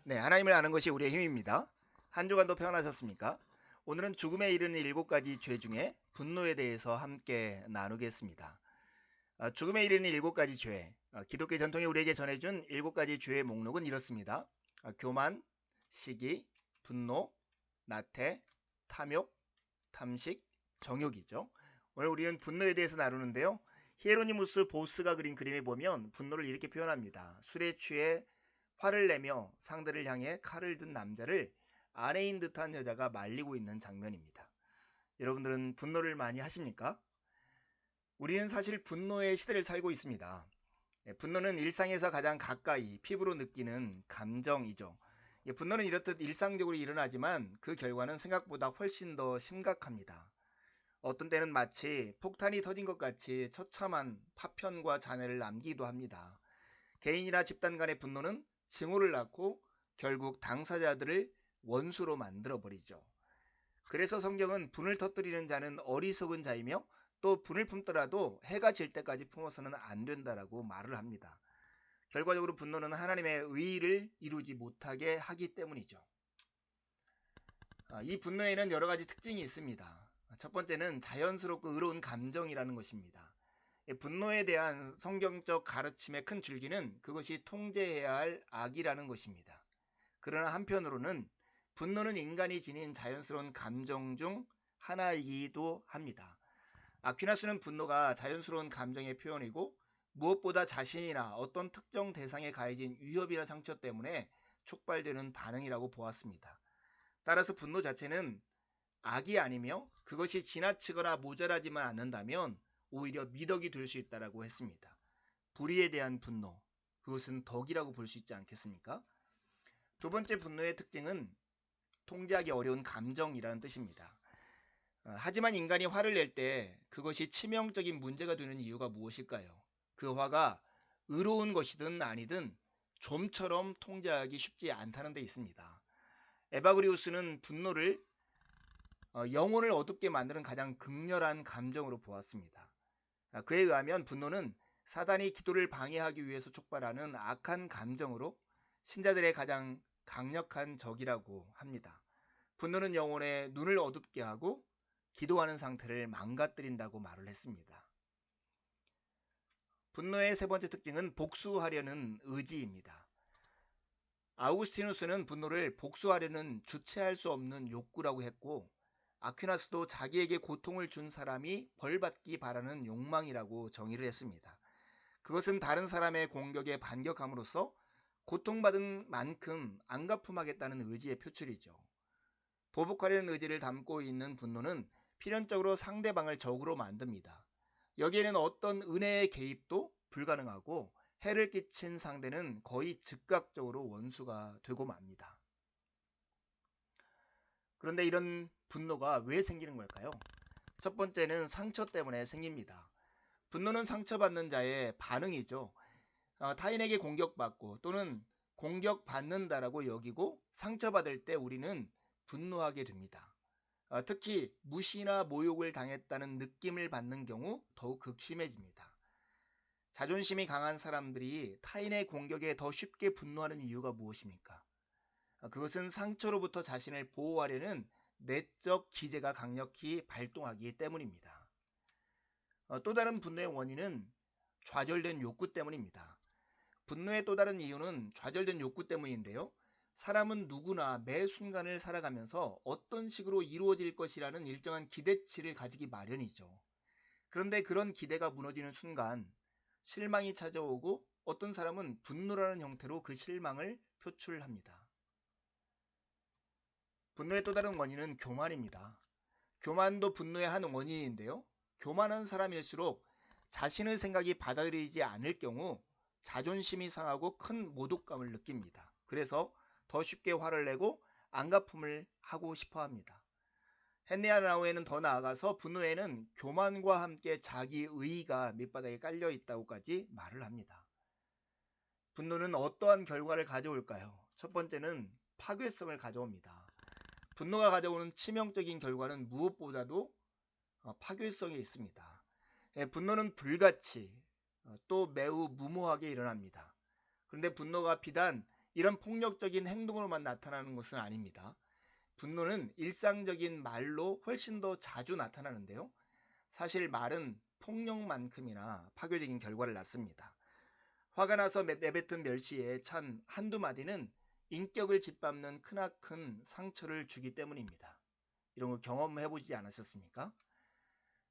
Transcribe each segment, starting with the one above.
네, 하나님을 아는 것이 우리의 힘입니다. 한 주간도 평안하셨습니까? 오늘은 죽음에 이르는 7가지 죄 중에 분노에 대해서 함께 나누겠습니다. 죽음에 이르는 7가지 죄, 기독교 전통이 우리에게 전해준 7가지 죄의 목록은 이렇습니다. 교만, 시기, 분노, 나태, 탐욕, 탐식, 정욕이죠. 오늘 우리는 분노에 대해서 나누는데요. 히에로니무스 보스가 그린 그림에 보면 분노를 이렇게 표현합니다. 술에 취해 화를 내며 상대를 향해 칼을 든 남자를 아내인 듯한 여자가 말리고 있는 장면입니다. 여러분들은 분노를 많이 하십니까? 우리는 사실 분노의 시대를 살고 있습니다. 분노는 일상에서 가장 가까이 피부로 느끼는 감정이죠. 분노는 이렇듯 일상적으로 일어나지만 그 결과는 생각보다 훨씬 더 심각합니다. 어떤 때는 마치 폭탄이 터진 것 같이 처참한 파편과 잔해를 남기기도 합니다. 개인이나 집단 간의 분노는 징후를 낳고 결국 당사자들을 원수로 만들어버리죠. 그래서 성경은 분을 터뜨리는 자는 어리석은 자이며 또 분을 품더라도 해가 질 때까지 품어서는 안 된다라고 말을 합니다. 결과적으로 분노는 하나님의 의의를 이루지 못하게 하기 때문이죠. 이 분노에는 여러 가지 특징이 있습니다. 첫 번째는 자연스럽고 의로운 감정이라는 것입니다. 분노에 대한 성경적 가르침의 큰 줄기는 그것이 통제해야 할 악이라는 것입니다. 그러나 한편으로는 분노는 인간이 지닌 자연스러운 감정 중 하나이기도 합니다. 아퀴나스는 분노가 자연스러운 감정의 표현이고 무엇보다 자신이나 어떤 특정 대상에 가해진 위협이나 상처 때문에 촉발되는 반응이라고 보았습니다. 따라서 분노 자체는 악이 아니며 그것이 지나치거나 모자라지만 않는다면 오히려 미덕이 될 수 있다고 했습니다. 불의에 대한 분노, 그것은 덕이라고 볼 수 있지 않겠습니까? 두 번째 분노의 특징은 통제하기 어려운 감정이라는 뜻입니다. 하지만 인간이 화를 낼 때 그것이 치명적인 문제가 되는 이유가 무엇일까요? 그 화가 의로운 것이든 아니든 좀처럼 통제하기 쉽지 않다는 데 있습니다. 에바그리우스는 분노를 영혼을 어둡게 만드는 가장 극렬한 감정으로 보았습니다. 그에 의하면 분노는 사단이 기도를 방해하기 위해서 촉발하는 악한 감정으로 신자들의 가장 강력한 적이라고 합니다. 분노는 영혼의 눈을 어둡게 하고 기도하는 상태를 망가뜨린다고 말을 했습니다. 분노의 세 번째 특징은 복수하려는 의지입니다. 아우구스티누스는 분노를 복수하려는 주체할 수 없는 욕구라고 했고, 아퀴나스도 자기에게 고통을 준 사람이 벌받기 바라는 욕망이라고 정의를 했습니다. 그것은 다른 사람의 공격에 반격함으로써 고통받은 만큼 안갚음하겠다는 의지의 표출이죠. 보복하려는 의지를 담고 있는 분노는 필연적으로 상대방을 적으로 만듭니다. 여기에는 어떤 은혜의 개입도 불가능하고 해를 끼친 상대는 거의 즉각적으로 원수가 되고 맙니다. 그런데 이런 분노가 왜 생기는 걸까요? 첫 번째는 상처 때문에 생깁니다. 분노는 상처받는 자의 반응이죠. 타인에게 공격받고 또는 공격받는다라고 여기고 상처받을 때 우리는 분노하게 됩니다. 특히 무시나 모욕을 당했다는 느낌을 받는 경우 더욱 극심해집니다. 자존심이 강한 사람들이 타인의 공격에 더 쉽게 분노하는 이유가 무엇입니까? 그것은 상처로부터 자신을 보호하려는 내적 기제가 강력히 발동하기 때문입니다. 또 다른 분노의 원인은 좌절된 욕구 때문입니다. 분노의 또 다른 이유는 좌절된 욕구 때문인데요. 사람은 누구나 매 순간을 살아가면서 어떤 식으로 이루어질 것이라는 일정한 기대치를 가지기 마련이죠. 그런데 그런 기대가 무너지는 순간 실망이 찾아오고 어떤 사람은 분노라는 형태로 그 실망을 표출합니다. 분노의 또 다른 원인은 교만입니다. 교만도 분노의 한 원인인데요. 교만한 사람일수록 자신의 생각이 받아들이지 않을 경우 자존심이 상하고 큰 모독감을 느낍니다. 그래서 더 쉽게 화를 내고 안갚음을 하고 싶어 합니다. 헨리 아나우에는 더 나아가서 분노에는 교만과 함께 자기의의가 밑바닥에 깔려 있다고까지 말을 합니다. 분노는 어떠한 결과를 가져올까요? 첫 번째는 파괴성을 가져옵니다. 분노가 가져오는 치명적인 결과는 무엇보다도 파괴성이 있습니다. 분노는 불같이 또 매우 무모하게 일어납니다. 그런데 분노가 비단 이런 폭력적인 행동으로만 나타나는 것은 아닙니다. 분노는 일상적인 말로 훨씬 더 자주 나타나는데요. 사실 말은 폭력만큼이나 파괴적인 결과를 낳습니다. 화가 나서 내뱉은 멸시에 찬 한두 마디는 인격을 짓밟는 크나큰 상처를 주기 때문입니다. 이런 거 경험해보지 않으셨습니까?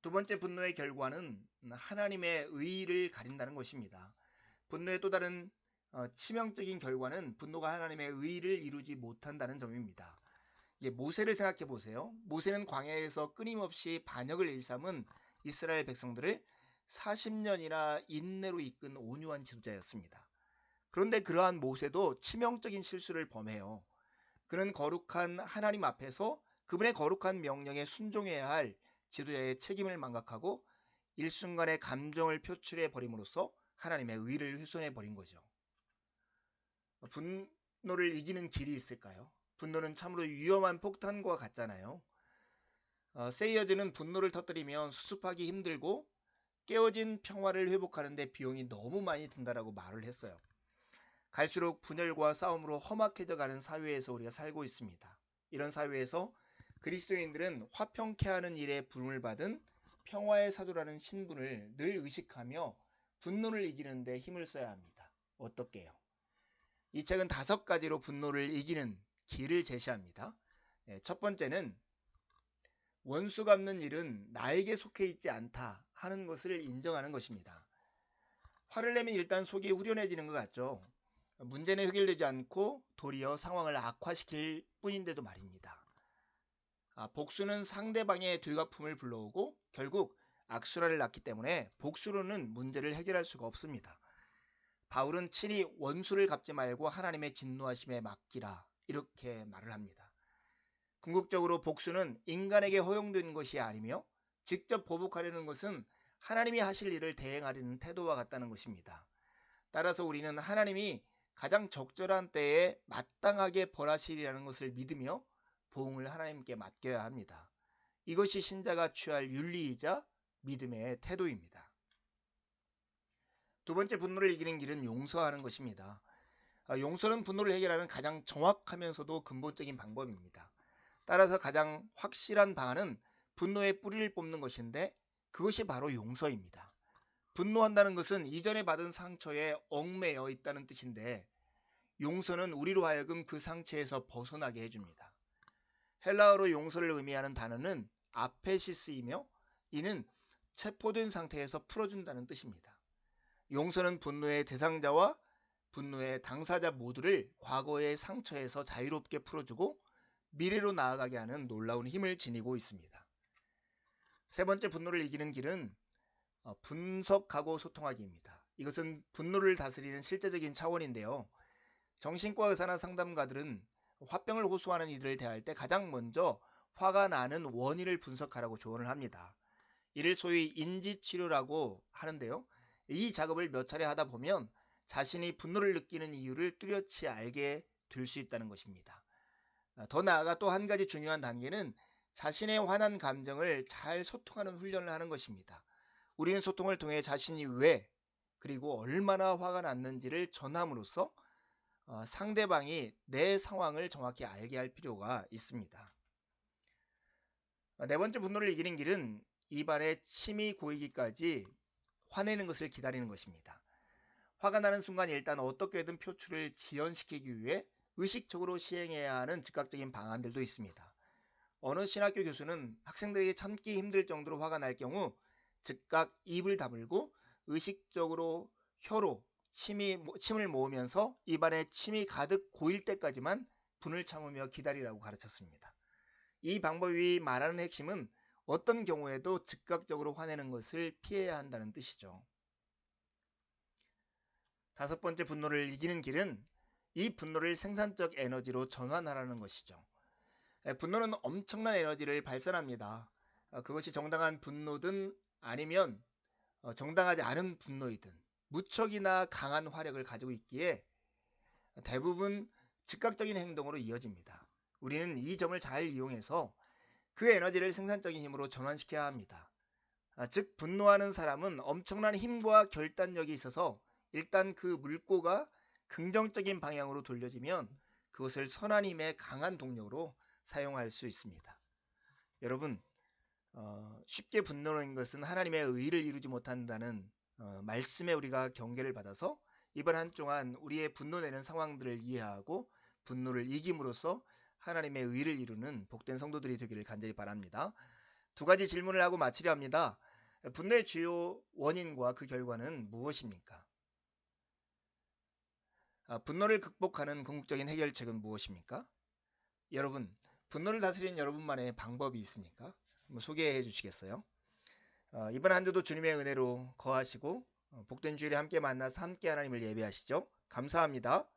두 번째 분노의 결과는 하나님의 의의를 가린다는 것입니다. 분노의 또 다른 치명적인 결과는 분노가 하나님의 의의를 이루지 못한다는 점입니다. 모세를 생각해 보세요. 모세는 광야에서 끊임없이 반역을 일삼은 이스라엘 백성들을 40년이나 인내로 이끈 온유한 지도자였습니다. 그런데 그러한 모세도 치명적인 실수를 범해요. 그는 거룩한 하나님 앞에서 그분의 거룩한 명령에 순종해야 할 지도자의 책임을 망각하고 일순간의 감정을 표출해 버림으로써 하나님의 의를 훼손해 버린 거죠. 분노를 이기는 길이 있을까요? 분노는 참으로 위험한 폭탄과 같잖아요. 세이어즈는 분노를 터뜨리면 수습하기 힘들고 깨어진 평화를 회복하는 데 비용이 너무 많이 든다라고 말을 했어요. 갈수록 분열과 싸움으로 험악해져 가는 사회에서 우리가 살고 있습니다. 이런 사회에서 그리스도인들은 화평케 하는 일에 부름을 받은 평화의 사도라는 신분을 늘 의식하며 분노를 이기는 데 힘을 써야 합니다. 어떻게요? 이 책은 5가지로 분노를 이기는 길을 제시합니다. 첫 번째는 원수 갚는 일은 나에게 속해 있지 않다 하는 것을 인정하는 것입니다. 화를 내면 일단 속이 후련해지는 것 같죠. 문제는 해결되지 않고 도리어 상황을 악화시킬 뿐인데도 말입니다. 복수는 상대방의 되갚음을 불러오고 결국 악순환을 낳기 때문에 복수로는 문제를 해결할 수가 없습니다. 바울은 친히 원수를 갚지 말고 하나님의 진노하심에 맡기라 이렇게 말을 합니다. 궁극적으로 복수는 인간에게 허용된 것이 아니며 직접 보복하려는 것은 하나님이 하실 일을 대행하려는 태도와 같다는 것입니다. 따라서 우리는 하나님이 가장 적절한 때에 마땅하게 벌하시리라는 것을 믿으며 보응을 하나님께 맡겨야 합니다. 이것이 신자가 취할 윤리이자 믿음의 태도입니다. 두 번째 분노를 이기는 길은 용서하는 것입니다. 용서는 분노를 해결하는 가장 정확하면서도 근본적인 방법입니다. 따라서 가장 확실한 방안은 분노의 뿌리를 뽑는 것인데 그것이 바로 용서입니다. 분노한다는 것은 이전에 받은 상처에 얽매여 있다는 뜻인데 용서는 우리로 하여금 그 상처에서 벗어나게 해줍니다. 헬라어로 용서를 의미하는 단어는 아페시스이며 이는 체포된 상태에서 풀어준다는 뜻입니다. 용서는 분노의 대상자와 분노의 당사자 모두를 과거의 상처에서 자유롭게 풀어주고 미래로 나아가게 하는 놀라운 힘을 지니고 있습니다. 세 번째 분노를 이기는 길은 분석하고 소통하기입니다. 이것은 분노를 다스리는 실제적인 차원인데요. 정신과 의사나 상담가들은 화병을 호소하는 이들을 대할 때 가장 먼저 화가 나는 원인을 분석하라고 조언을 합니다. 이를 소위 인지치료라고 하는데요. 이 작업을 몇 차례 하다 보면 자신이 분노를 느끼는 이유를 뚜렷이 알게 될 수 있다는 것입니다. 더 나아가 또 한 가지 중요한 단계는 자신의 화난 감정을 잘 소통하는 훈련을 하는 것입니다. 우리는 소통을 통해 자신이 왜 그리고 얼마나 화가 났는지를 전함으로써 상대방이 내 상황을 정확히 알게 할 필요가 있습니다. 네 번째 분노를 이기는 길은 입안에 침이 고이기까지 화내는 것을 기다리는 것입니다. 화가 나는 순간 일단 어떻게든 표출을 지연시키기 위해 의식적으로 시행해야 하는 즉각적인 방안들도 있습니다. 어느 신학교 교수는 학생들에게 참기 힘들 정도로 화가 날 경우 즉각 입을 다물고 의식적으로 혀로 침을 모으면서 입안에 침이 가득 고일 때까지만 분을 참으며 기다리라고 가르쳤습니다. 이 방법이 말하는 핵심은 어떤 경우에도 즉각적으로 화내는 것을 피해야 한다는 뜻이죠. 다섯 번째 분노를 이기는 길은 이 분노를 생산적 에너지로 전환하라는 것이죠. 분노는 엄청난 에너지를 발산합니다. 그것이 정당한 분노든 아니면 정당하지 않은 분노이든 무척이나 강한 화력을 가지고 있기에 대부분 즉각적인 행동으로 이어집니다. 우리는 이 점을 잘 이용해서 그 에너지를 생산적인 힘으로 전환시켜야 합니다. 즉 분노하는 사람은 엄청난 힘과 결단력이 있어서 일단 그 물꼬가 긍정적인 방향으로 돌려지면 그것을 선한 힘의 강한 동력으로 사용할 수 있습니다. 여러분, 쉽게 분노하는 것은 하나님의 의를 이루지 못한다는 말씀에 우리가 경계를 받아서 이번 한 동안 우리의 분노내는 상황들을 이해하고 분노를 이김으로써 하나님의 의를 이루는 복된 성도들이 되기를 간절히 바랍니다. 두 가지 질문을 하고 마치려 합니다. 분노의 주요 원인과 그 결과는 무엇입니까? 분노를 극복하는 궁극적인 해결책은 무엇입니까? 여러분, 분노를 다스리는 여러분만의 방법이 있습니까? 한번 소개해 주시겠어요? 이번 한 주도 주님의 은혜로 거하시고 복된 주일에 함께 만나서 함께 하나님을 예배하시죠. 감사합니다.